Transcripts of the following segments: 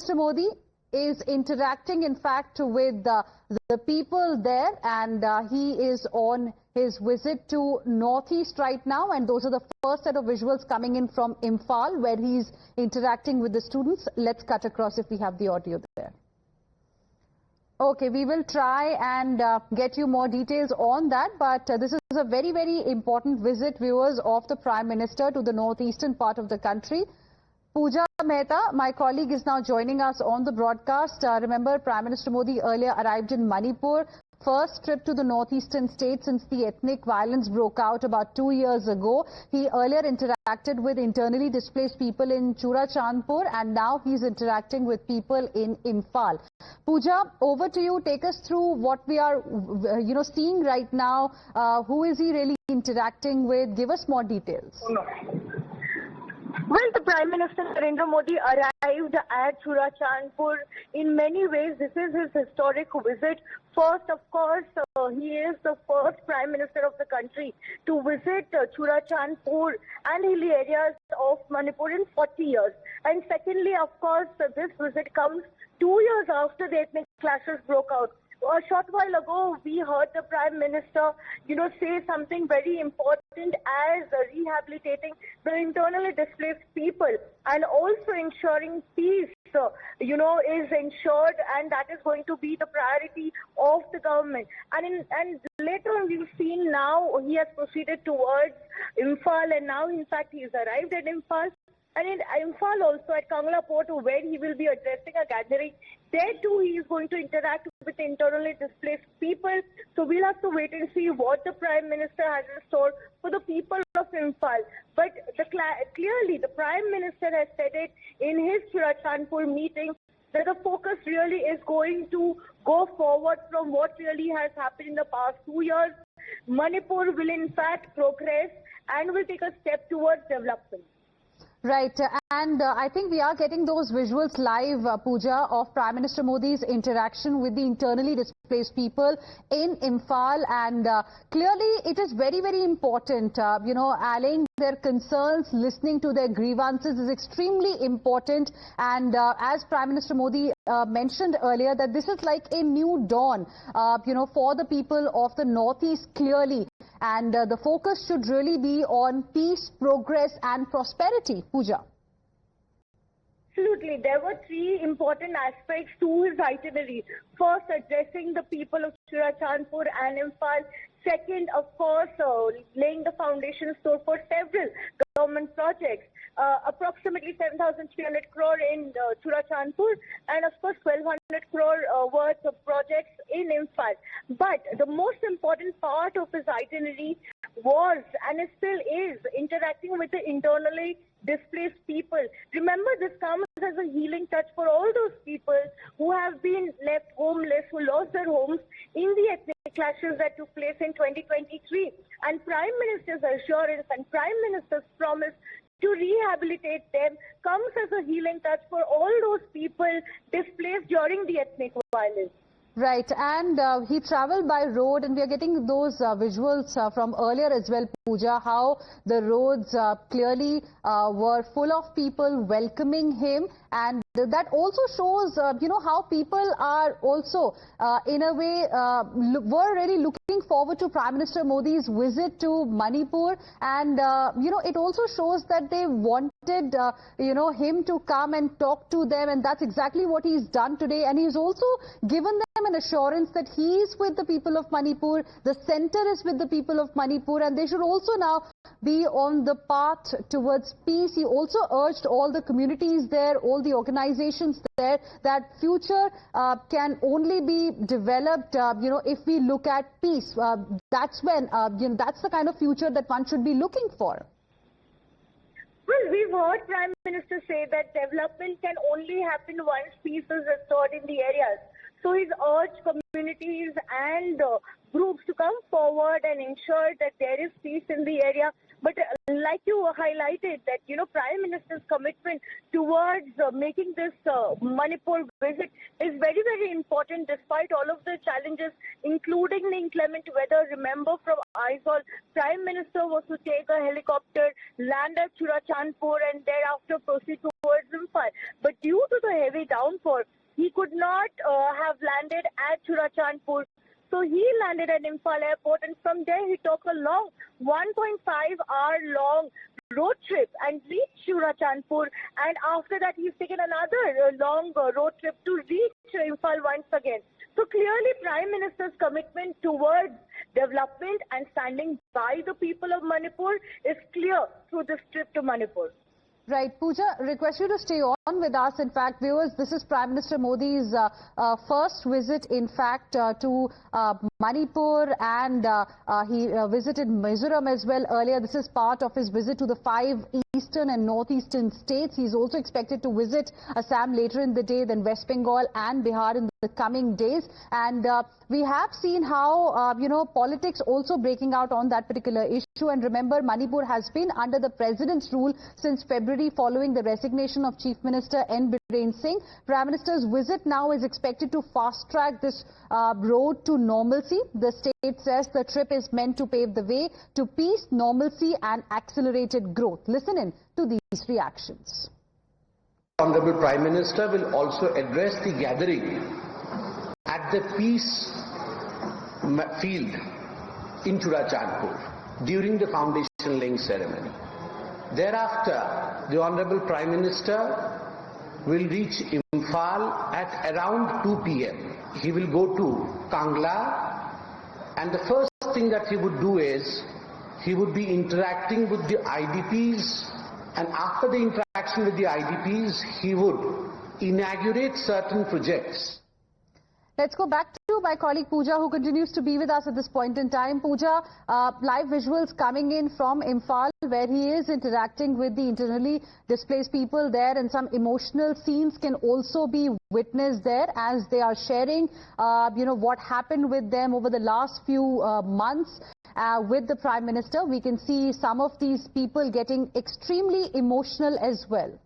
Minister Modi is interacting, in fact, with the people there, and he is on his visit to Northeast right now, and those are the first set of visuals coming in from Imphal, where he's interacting with the students. Let's cut across if we have the audio there. Okay, we will try and get you more details on that, but this is a very, very important visit, viewers, of the Prime Minister to the northeastern part of the country. Pooja Mehta, my colleague, is now joining us on the broadcast. Remember, Prime Minister Modi earlier arrived in Manipur. First trip to the northeastern state since the ethnic violence broke out about 2 years ago. He earlier interacted with internally displaced people in Churachandpur, and now he's interacting with people in Imphal. Pooja, over to you. Take us through what we are, seeing right now. Who is he really interacting with? Give us more details. Well, the Prime Minister Narendra Modi arrived at Churachandpur. In many ways, this is his historic visit. First, of course, he is the first Prime Minister of the country to visit Churachandpur and hilly areas of Manipur in 40 years. And secondly, of course, this visit comes 2 years after the ethnic clashes broke out. A short while ago, we heard the Prime Minister, say something very important as rehabilitating the internally displaced people and also ensuring peace, is ensured, and that is going to be the priority of the government. And later on, we've seen now he has proceeded towards Imphal, and now, in fact, he's arrived at Imphal. And in Imphal also at Kangla Port, where he will be addressing a gathering, there too he is going to interact with internally displaced people. So we'll have to wait and see what the Prime Minister has in store for the people of Imphal. But clearly the Prime Minister has said it in his Churachandpur meeting that the focus really is going to go forward from what really has happened in the past 2 years. Manipur will in fact progress and will take a step towards development. Right, and I think we are getting those visuals live, Pooja, of Prime Minister Modi's interaction with the internally displaced people in Imphal, and clearly it is very, very important, allaying their concerns, listening to their grievances is extremely important, and as Prime Minister Modi mentioned earlier, that this is like a new dawn, for the people of the Northeast, clearly. And the focus should really be on peace, progress and prosperity. Pooja. Absolutely. There were three important aspects to his itinerary. First, addressing the people of Churachandpur and Imphal. Second, of course, laying the foundation stone for several government projects. Approximately 7,300 crore in Churachandpur and of course 1,200 crore worth of projects in Imphal. But the most important part of his itinerary was and it still is interacting with the internally displaced people. Remember, this comes as a healing touch for all those people who have been left homeless, who lost their homes in the ethnic clashes that took place in 2023. And Prime Minister's assurance and Prime Minister's promise to rehabilitate them comes as a healing touch for all those people displaced during the ethnic violence. Right, and he travelled by road, and we are getting those visuals from earlier as well, Pooja, how the roads clearly were full of people welcoming him, and that also shows, how people are also, in a way, were really looking forward to Prime Minister Modi's visit to Manipur, and, it also shows that they wanted, him to come and talk to them, and that's exactly what he's done today, and he's also given them an assurance that he is with the people of Manipur, the centre is with the people of Manipur, and they should also now be on the path towards peace. He also urged all the communities there, all the organizations there, that future can only be developed, if we look at peace. That's when, that's the kind of future that one should be looking for. Well, we've heard Prime Minister say that development can only happen once peace is restored in the areas. So he's urged communities and groups to come forward and ensure that there is peace in the area. But like you highlighted that, Prime Minister's commitment towards making this Manipur visit is very, very important despite all of the challenges, including the inclement weather. Remember, from Aizawl, Prime Minister was to take a helicopter, land at Churachandpur and thereafter proceed towards Imphal. But due to the heavy downpour, he could not have landed at Churachandpur. So he landed at Imphal Airport, and from there he took a long 1.5-hour long road trip and reached Churachandpur. And after that, he's taken another long road trip to reach Imphal once again. So clearly, Prime Minister's commitment towards development and standing by the people of Manipur is clear through this trip to Manipur. Right, Pooja, request you to stay on with us. In fact, viewers, this is Prime Minister Modi's first visit, in fact, to Manipur, and he visited Mizoram as well earlier. This is part of his visit to the 5 eastern and northeastern states. He's also expected to visit Assam later in the day, then West Bengal and Bihar in the coming days. And we have seen how, politics also breaking out on that particular issue. And remember, Manipur has been under the president's rule since February following the resignation of Chief Minister N. Biren Singh. Prime Minister's visit now is expected to fast-track this road to normalcy. The state says the trip is meant to pave the way to peace, normalcy and accelerated growth. Listen in to these reactions. Honorable Prime Minister will also address the gathering at the peace field in Churachandpur during the foundation laying ceremony. Thereafter, the Honorable Prime Minister will reach Imphal at around 2 p.m. He will go to Kangla, and the first thing that he would do is he would be interacting with the IDPs, and after the interaction with the IDPs, he would inaugurate certain projects. Let's go back to my colleague Pooja, who continues to be with us at this point in time. Pooja, live visuals coming in from Imphal, where he is interacting with the internally displaced people there, and some emotional scenes can also be witnessed there as they are sharing, what happened with them over the last few months. With the Prime Minister, we can see some of these people getting extremely emotional as well.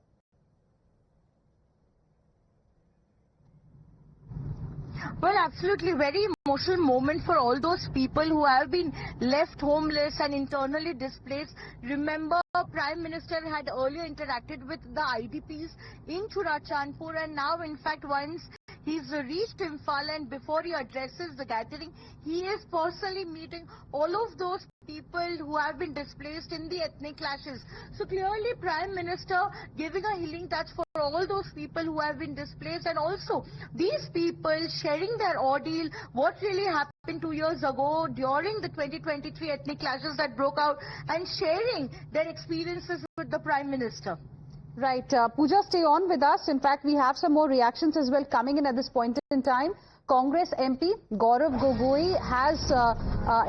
Well, absolutely, very emotional moment for all those people who have been left homeless and internally displaced. Remember, Prime Minister had earlier interacted with the IDPs in Churachandpur, and now, in fact, once he's reached Imphal and before he addresses the gathering, he is personally meeting all of those people who have been displaced in the ethnic clashes. So clearly, Prime Minister giving a healing touch for all those people who have been displaced, and also these people sharing their ordeal, what really happened 2 years ago during the 2023 ethnic clashes that broke out, and sharing their experiences with the Prime Minister. Right. Pooja, stay on with us. In fact, we have some more reactions as well coming in at this point in time. Congress MP Gaurav Gogoi has,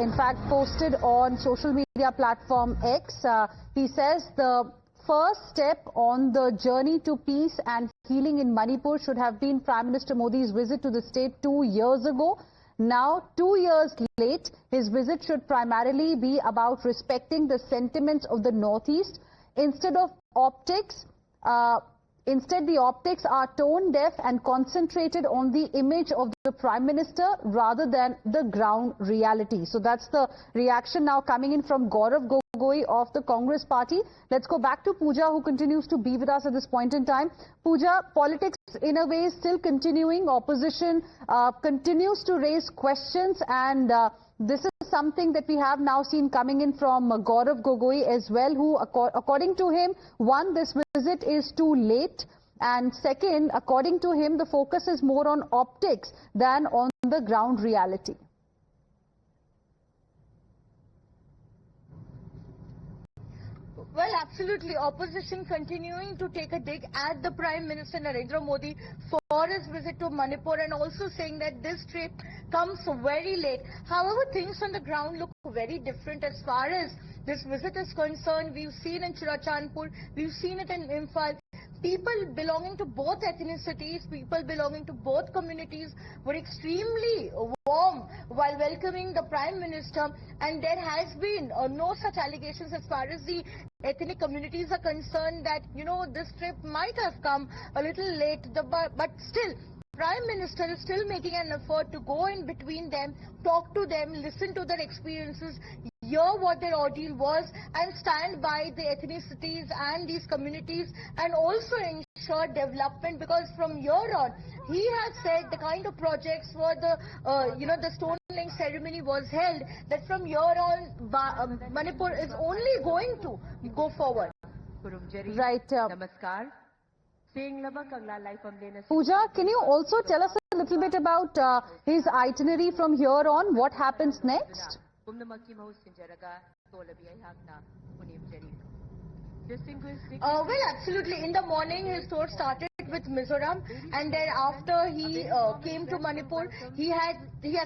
in fact, posted on social media platform X. He says the first step on the journey to peace and healing in Manipur should have been Prime Minister Modi's visit to the state 2 years ago. Now, 2 years late, his visit should primarily be about respecting the sentiments of the Northeast. Instead of optics, Instead, the optics are tone deaf and concentrated on the image of the Prime Minister rather than the ground reality. So that's the reaction now coming in from Gaurav Gogoi of the Congress party. Let's go back to Pooja, who continues to be with us at this point in time. Pooja, politics in a way is still continuing. Opposition continues to raise questions, and this is something that we have now seen coming in from Gaurav Gogoi as well, who, according to him, one, this visit is too late, and second, according to him, the focus is more on optics than on the ground reality. Well, absolutely. Opposition continuing to take a dig at the Prime Minister Narendra Modi for his visit to Manipur, and also saying that this trip comes very late. However, things on the ground look very different as far as this visit is concerned. We've seen in Churachandpur, we've seen it in Imphal. People belonging to both ethnicities, people belonging to both communities were extremely warm while welcoming the Prime Minister, and there has been no such allegations as far as the ethnic communities are concerned that, you know, this trip might have come a little late, but still, Prime Minister is still making an effort to go in between them, talk to them, listen to their experiences, hear what their ordeal was, and stand by the ethnicities and these communities, and also ensure development, because from here on, he has said the kind of projects for the, the stone laying ceremony was held, that from here on, Manipur is only going to go forward. Right. Namaskar. Pooja, can you also tell us a little bit about his itinerary from here on? What happens next? Well, absolutely. In the morning, his tour started with Mizoram, and then after he came to Manipur, he has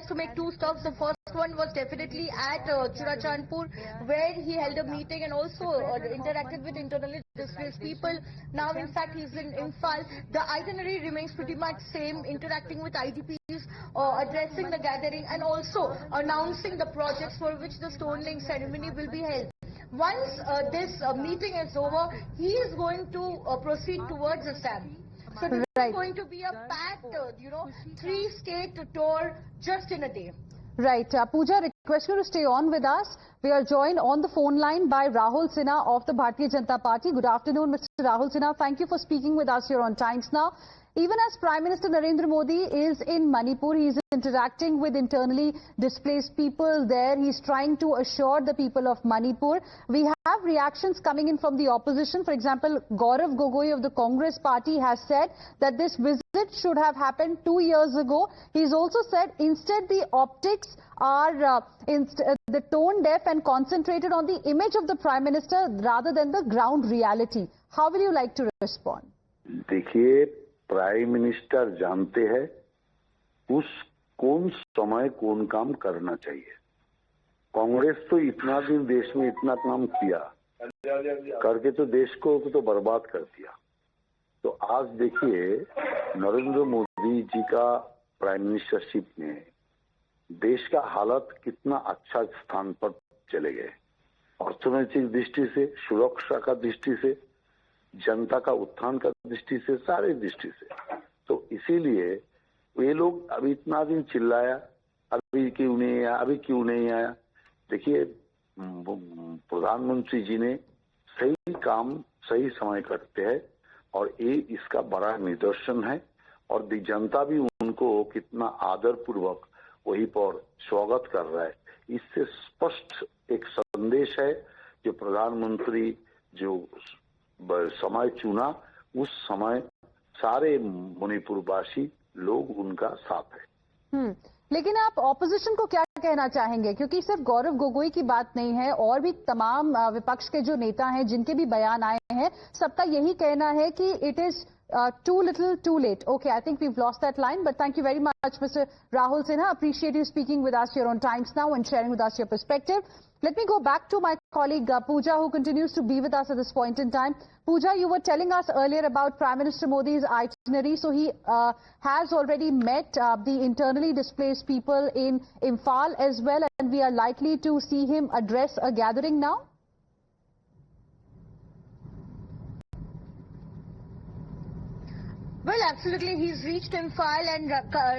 to make two stops. The first one was definitely at Churachandpur, where he held a meeting and also interacted with internally displaced people. Now, in fact, he's in Imphal. The itinerary remains pretty much same, interacting with IDPs, addressing the gathering, and also announcing the projects for which the stone laying ceremony will be held. Once this meeting is over, he is going to proceed towards Assam. So this is going to be a packed, 3-state tour just in a day. Right. Pooja, request you to stay on with us. We are joined on the phone line by Rahul Sinha of the Bharatiya Janata Party. Good afternoon, Mr. Rahul Sinha. Thank you for speaking with us here on Times Now. Even as Prime Minister Narendra Modi is in Manipur, he is interacting with internally displaced people there. He's trying to assure the people of Manipur. We have reactions coming in from the opposition. For example, Gaurav Gogoi of the Congress party has said that this visit should have happened 2 years ago. He's also said instead the optics are the tone deaf and concentrated on the image of the Prime Minister rather than the ground reality. How will you like to respond? देखिए, prime minister जानते हैं उस कौन समय कौन काम करना चाहिए। कांग्रेस तो इतना दिन देश में इतना काम किया करके तो देश को तो बर्बाद कर दिया। तो आज देखिए, नरेंद्र मोदी जी का प्राइम मिनिस्टरशिप में देश का हालत कितना अच्छा स्थान पर चले गए, अर्थनैतिक दृष्टि से, सुरक्षा का दृष्टि से, जनता का उत्थान का दृष्टि से, सारे दृष्टि से। तो इसीलिए वे लोग अभी इतना दिन चिल्लाया, अभी क्यों नहीं आया, अभी क्यों नहीं आया। देखिए, प्रधानमंत्री जी ने सही काम सही समय करते हैं और ये इसका बड़ा निदर्शन है, और जनता भी उनको कितना आदर पूर्वक वहीं पर स्वागत कर रहा है। इससे स्पष्ट एक संदेश है जो प्रधानमंत्री जो समय चुना, उस समय सारे मणिपुरवासी लोग उनका साथ है। लेकिन आप ऑपोजिशन को क्या कहना चाहेंगे, क्योंकि सिर्फ गौरव गोगोई की बात नहीं है, और भी तमाम विपक्ष के जो नेता हैं जिनके भी बयान आए हैं, सबका यही कहना है कि it is too little, too late. Okay, I think we've lost that line, but thank you very much, Mr. Rahul Sinha. Appreciate you speaking with us here on Times Now and sharing with us your perspective. Let me go back to my colleague Pooja, who continues to be with us at this point in time. Pooja, you were telling us earlier about Prime Minister Modi's itinerary. So he has already met the internally displaced people in Imphal as well, and we are likely to see him address a gathering now. Well, absolutely. He's reached Imphal, and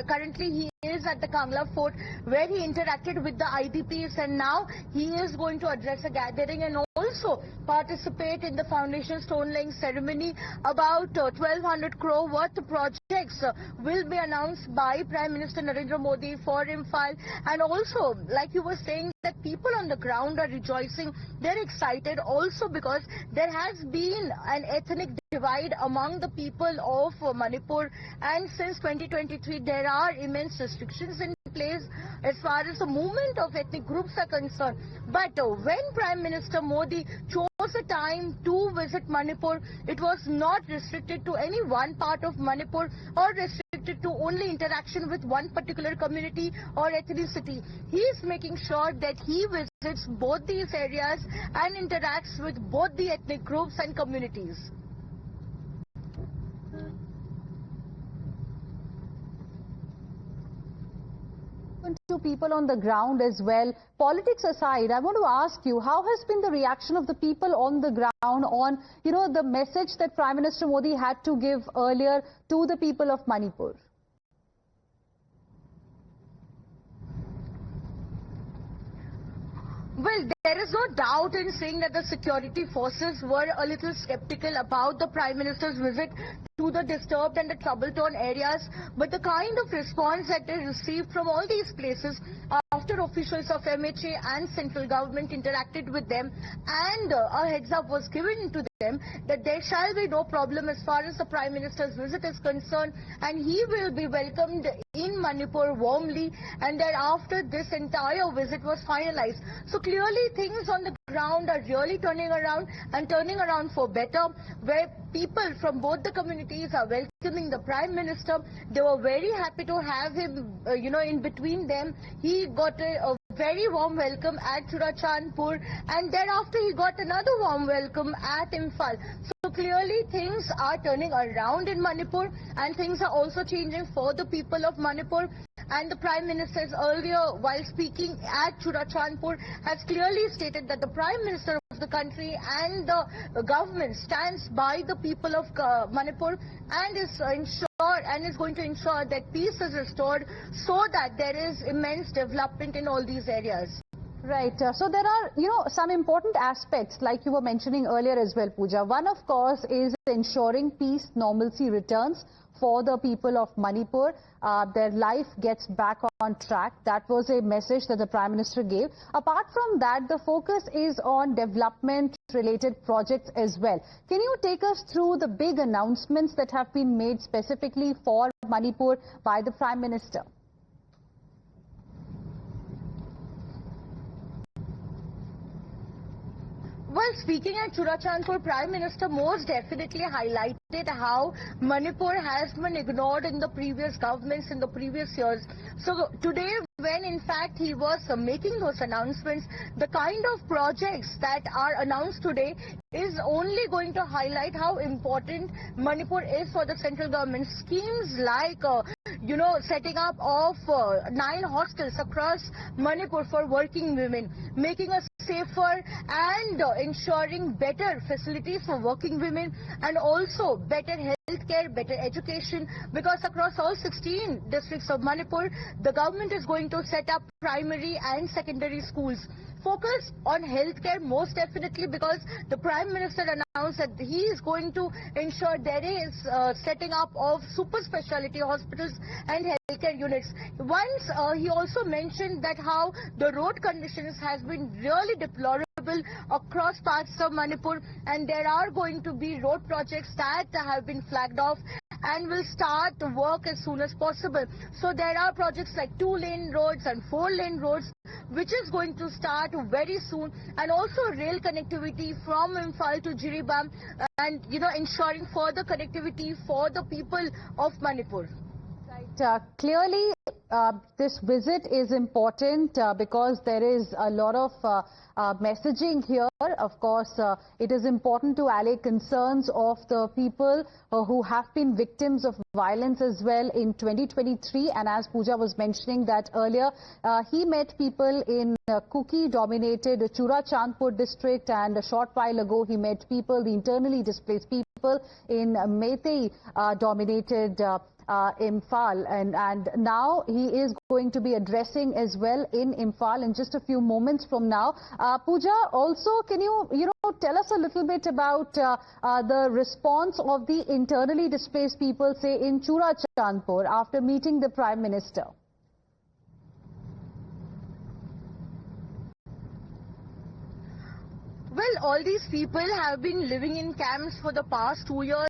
currently he is at the Kangla Fort, where he interacted with the IDPs, and now he is going to address a gathering and also participate in the foundation stone laying ceremony. About 1,200 crore worth of projects will be announced by Prime Minister Narendra Modi for Imphal. And also, like you were saying, that people on the ground are rejoicing. They're excited also because there has been an ethnic divide among the people of Manipur, and since 2023 there are immense restrictions in place as far as the movement of ethnic groups are concerned. But when Prime Minister Modi chose a time to visit Manipur, it was not restricted to any one part of Manipur or restricted to only interaction with one particular community or ethnicity. He is making sure that he visits both these areas and interacts with both the ethnic groups and communities. spoken to people on the ground as well. Politics aside, I want to ask you, how has been the reaction of the people on the ground on, the message that Prime Minister Modi had to give earlier to the people of Manipur? Well, there is no doubt in saying that the security forces were a little skeptical about the Prime Minister's visit to the disturbed and the trouble-torn areas, but the kind of response that they received from all these places after officials of MHA and central government interacted with them, and a heads up was given to them that there shall be no problem as far as the Prime Minister's visit is concerned, and he will be welcomed in Manipur warmly, and thereafter this entire visit was finalized. So clearly things on the ground are really turning around, and turning around for better, where people from both the communities are welcoming the Prime Minister. They were very happy to have him, in between them. He got a very warm welcome at Churachandpur, and thereafter he got another warm welcome at Imphal. So clearly things are turning around in Manipur, and things are also changing for the people of Manipur. And the Prime Minister earlier, while speaking at Churachandpur, has clearly stated that the Prime Minister of the country and the government stands by the people of Manipur and is going to ensure that peace is restored so that there is immense development in all these areas. Right. So there are, some important aspects like you were mentioning earlier as well, Pooja. One, of course, is ensuring peace, normalcy returns for the people of Manipur. Their life gets back on track. That was a message that the Prime Minister gave. Apart from that, the focus is on development-related projects as well. Can you take us through the big announcements that have been made specifically for Manipur by the Prime Minister? Well, speaking at Churachandpur, Prime Minister most definitely highlighted how Manipur has been ignored in the previous governments in the previous years. So today, when in fact he was making those announcements, the kind of projects that are announced today is only going to highlight how important Manipur is for the central government. Schemes like setting up of 9 hostels across Manipur for working women, making us safer and ensuring better facilities for working women, and also better healthcare, better education, because across all 16 districts of Manipur, the government is going to set up primary and secondary schools. Focus on healthcare most definitely, because the Prime Minister announced that he is going to ensure there is setting up of super specialty hospitals and healthcare units. Once he also mentioned that how the road conditions has been really deplorable across parts of Manipur, and there are going to be road projects that have been flagged off and will start to work as soon as possible. So there are projects like 2-lane roads and 4-lane roads, which is going to start very soon, and also rail connectivity from Imphal to Jiribam, and ensuring further connectivity for the people of Manipur. Right. Clearly, this visit is important because there is a lot of messaging here. Of course, it is important to allay concerns of the people who have been victims of violence as well in 2023. And as Pooja was mentioning that earlier, he met people in Kuki-dominated Churachandpur district, and a short while ago he met people, the internally displaced people in Meitei-dominated Imphal, and now he is going to be addressing as well in Imphal in just a few moments from now. Pooja, also can you tell us a little bit about the response of the internally displaced people, say in Churachandpur, after meeting the Prime Minister? Well, all these people have been living in camps for the past 2 years.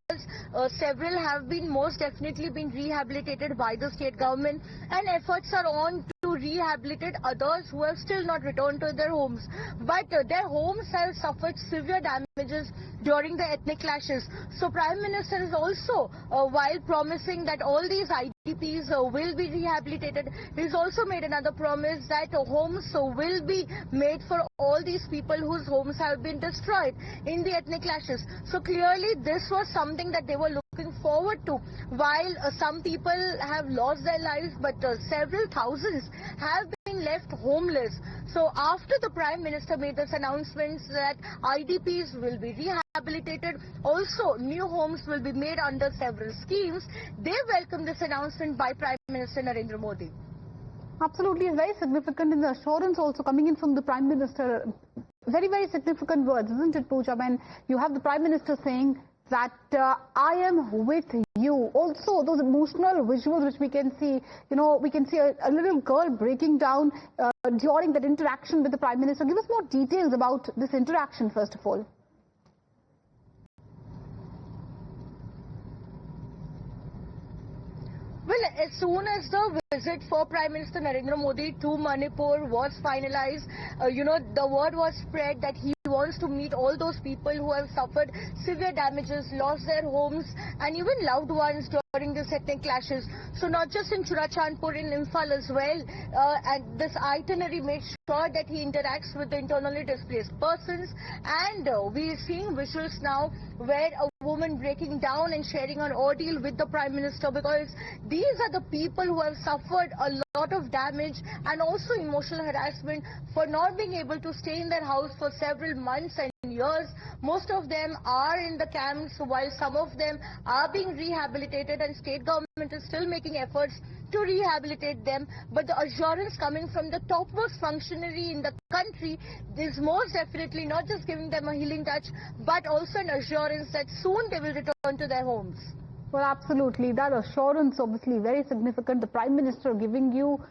Several have been most definitely been rehabilitated by the state government, and efforts are on to rehabilitate others who have still not returned to their homes. But their homes have suffered severe damages during the ethnic clashes. So Prime Minister is also, while promising that all these IDPs will be rehabilitated, he's also made another promise that homes will be made for all these people whose homes have been destroyed in the ethnic clashes. So clearly this was something that they were looking looking forward to. While some people have lost their lives, but several thousands have been left homeless. So after the Prime Minister made this announcement that IDPs will be rehabilitated, also new homes will be made under several schemes, they welcome this announcement by Prime Minister Narendra Modi. Absolutely, it's very significant, in the assurance also coming in from the Prime Minister. Very, very significant words, isn't it, Pooja? When you have the Prime Minister saying that I am with you. Also, those emotional visuals which we can see, we can see a little girl breaking down during that interaction with the Prime Minister. Give us more details about this interaction, first of all. Well, as soon as the visit for Prime Minister Narendra Modi to Manipur was finalized, the word was spread that he wants to meet all those people who have suffered severe damages, lost their homes and even loved ones during these ethnic clashes. So not just in Churachandpur, in Imphal as well, and this itinerary made sure that he interacts with the internally displaced persons. And we are seeing visuals now where a woman breaking down and sharing an ordeal with the Prime Minister, because these are the people who have suffered a lot of damage and also emotional harassment for not being able to stay in their house for several months and years. Most of them are in the camps, while some of them are being rehabilitated, and state government is still making efforts to rehabilitate them. But the assurance coming from the topmost functionary in the country is most definitely not just giving them a healing touch, but also an assurance that soon they will return to their homes. Well, absolutely. That assurance obviously very significant. The Prime Minister giving you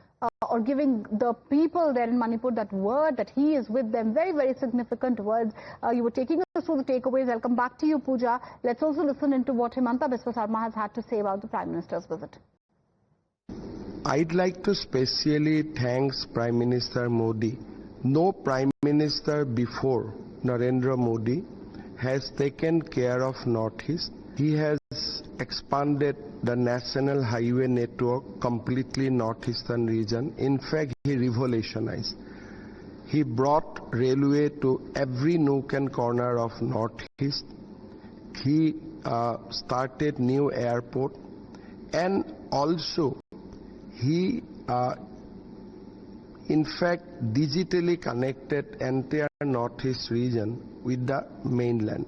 or giving the people there in Manipur that word that he is with them. Very, very significant words. You were taking us through the takeaways. I'll come back to you, Pooja. Let's also listen into what Himanta Biswa Sarma has had to say about the Prime Minister's visit. I'd like to specially thank Prime Minister Modi. No Prime Minister before Narendra Modi has taken care of Northeast. He has expanded the national highway network completely northeastern region. In fact, he revolutionized. He brought railway to every nook and corner of Northeast. He started new airport, and also he in fact digitally connected entire Northeast region with the mainland.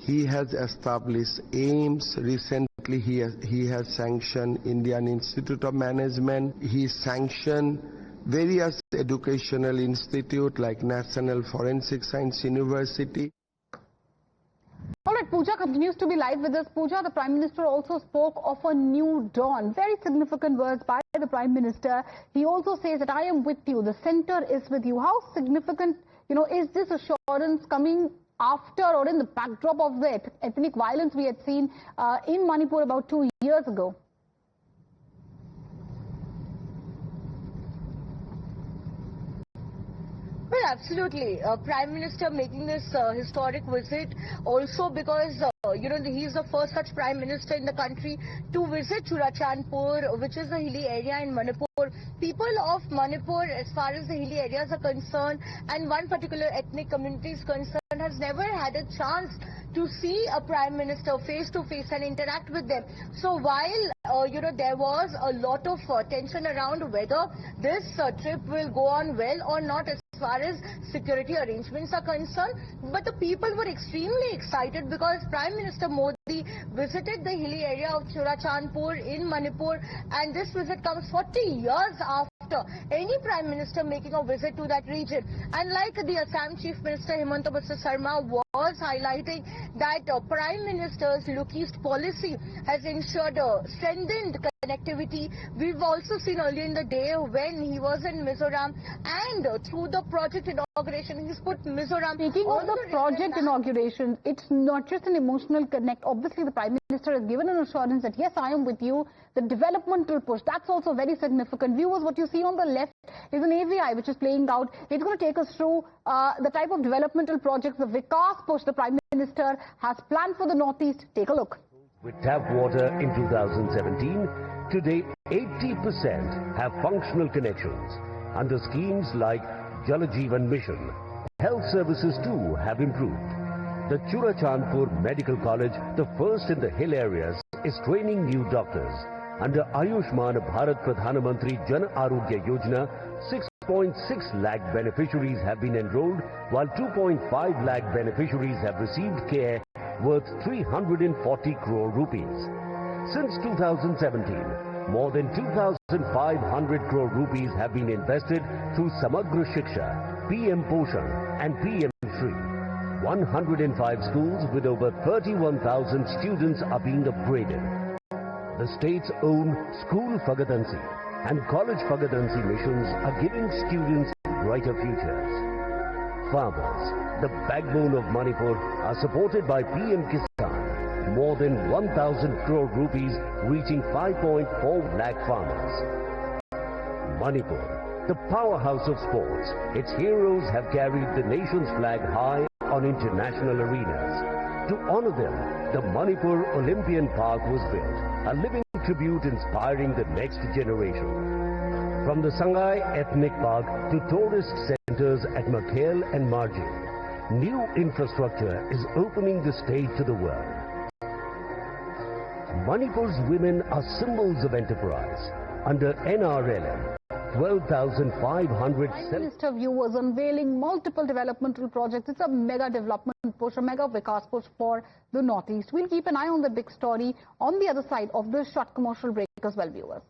He has established AIIMS. Recently, he has sanctioned Indian Institute of Management. He sanctioned various educational institutes like National Forensic Science University. All right, Pooja continues to be live with us. Pooja, the Prime Minister also spoke of a new dawn. Very significant words by the Prime Minister. He also says that I am with you. The centre is with you. How significant, is this assurance coming after or in the backdrop of the ethnic violence we had seen in Manipur about 2 years ago? Well, absolutely. Prime Minister making this historic visit also because, he is the first such Prime Minister in the country to visit Churachandpur, which is a hilly area in Manipur. People of Manipur, as far as the hilly areas are concerned, and one particular ethnic community is concerned, has never had a chance to see a Prime Minister face to face and interact with them. So while, there was a lot of tension around whether this trip will go on well or not as far as security arrangements are concerned, but the people were extremely excited because Prime Minister Modi visited the hilly area of Churachandpur in Manipur, and this visit comes 40 years after any Prime Minister making a visit to that region. And like the Assam Chief Minister Himanta Biswa Sarma was highlighting that Prime Minister's Look East policy has ensured strengthened connectivity. We've also seen earlier in the day when he was in Mizoram, and through the project inauguration, he's put Mizoram. Speaking of the project inauguration, it's not just an emotional connect. Obviously, the Prime Minister has given an assurance that yes, I am with you. The developmental push, that's also very significant. Viewers, what you see on the left is an AVI which is playing out. It's going to take us through the type of developmental projects, the Vikas push the Prime Minister has planned for the Northeast. Take a look. With tap water in 2017, today 80% have functional connections. Under schemes like Jal Jeevan Mission, health services too have improved. The Churachandpur Medical College, the first in the hill areas, is training new doctors. Under Ayushman Bharat Pradhan Mantri Jan Arogya Yojana, 6.6 lakh beneficiaries have been enrolled, while 2.5 lakh beneficiaries have received care worth 340 crore rupees. Since 2017, more than 2,500 crore rupees have been invested through Samagra Shiksha, PM Poshan and PM Shri. 105 schools with over 31,000 students are being upgraded. The state's own School Phagadansi and College Phagadansi missions are giving students brighter futures. Farmers, the backbone of Manipur, are supported by PM Kisan. More than 1,000 crore rupees reaching 5.4 lakh farmers. Manipur, the powerhouse of sports, its heroes have carried the nation's flag high on international arenas. To honor them, the Manipur Olympian Park was built, a living tribute inspiring the next generation. From the Sangai Ethnic Park to tourist centers at Makhel and Margin, new infrastructure is opening the state to the world. Manipur's women are symbols of enterprise. Under NRLM, 12,500 Prime Minister View was unveiling multiple developmental projects. It's a mega development push, a mega Vikas push for the Northeast. We'll keep an eye on the big story on the other side of this short commercial break as well, viewers.